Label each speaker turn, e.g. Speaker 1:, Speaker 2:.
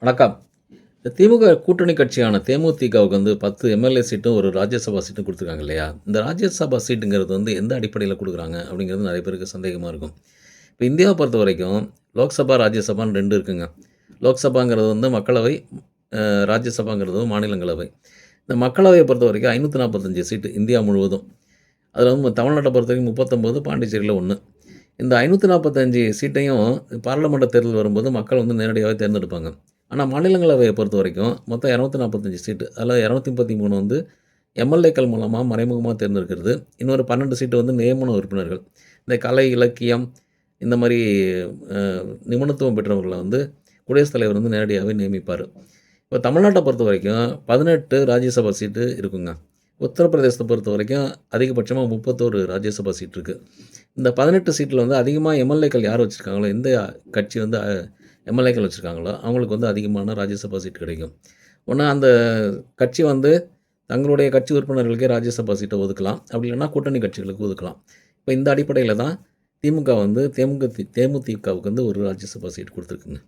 Speaker 1: வணக்கம். இந்த திமுக கூட்டணி கட்சியான தேமுதிகவுக்கு வந்து 10 எம்எல்ஏ சீட்டும், ஒரு ராஜ்யசபா சீட்டும் குடுத்துருக்காங்க இல்லையா? இந்த ராஜ்யசபா சீட்டுங்கிறது வந்து எந்த அடிப்படையில குடுக்குறாங்க? அப்படிங்கிறது நெறைய பேருக்கு சந்தேகமா இருக்கும். இப்ப இந்தியாவ பொறுத்தவரைக்கும் லோக்சபா, ராஜ்யசபான்னு 2 இருக்குங்க. லோக்சபாங்கிறது வந்து மக்களவை, ராஜ்யசபாங்கிறது மாநிலங்களவை. இந்த மக்களவைய பொறுத்தவரைக்கும் 545 சீட்டு இந்தியா முழுவதும். அதுல வந்து தமிழ்நாட்ட பொறுத்தவரைக்கும் 39, பாண்டிச்சேரியில 1. இந்த 545 சீட்டையும் பாராளுமன்ற தேர்தல் வரும்போது மக்கள் வந்து நேரடியாவே தேர்ந்தெடுப்பாங்க. ஆனா, மாநிலங்களவைய பொறுத்தவரைக்கும் மொத்தம் 245 சீட்டு. அதில 233 வந்து எம்எல்ஏக்கள் மூலமா மறைமுகமா தேர்ந்தெடுக்கிறது. இன்னொரு 12 சீட்டு வந்து நியமன உறுப்பினர்கள். இந்த கலை, இலக்கியம் இந்த மாரி அ நிபுணத்துவம் பெற்றவர்கள வந்து குடியரசுத் தலைவர் வந்து நேரடியாவே நியமிப்பாரு. இப்ப தமிழ்நாட்ட பொறுத்தவரைக்கும் 18 ராஜ்யசபா சீட்டு இருக்குங்க. உத்தரப்பிரதேசத்த பொறுத்தவரைக்கும் அதிகபட்சமா 31 ராஜ்யசபா சீட் இருக்கு. இந்த 18 சீட்ல வந்து அதிகமா எம்எல்ஏக்கள் யார் வச்சிருக்காங்களோ, எந்த கட்சி வந்து எம்எல்ஏக்கள் வச்சிருக்காங்களோ, அவங்களுக்கு வந்து அதிகமான ராஜ்யசபா சீட் கிடைக்கும். ஒண்ணு அந்த கட்சி வந்து தங்களுடைய கட்சி உறுப்பினர்களுக்கே ராஜ்யசபா சீட்ட ஒதுக்கலாம். அப்படி இல்லன்னா கூட்டணி கட்சிகளுக்கு ஒதுக்கலாம். இப்ப இந்த அடிப்படையில தான் திமுக வந்து தேமுதிகவுக்கு வந்து ஒரு ராஜ்யசபா சீட் குடுத்துருக்குங்க.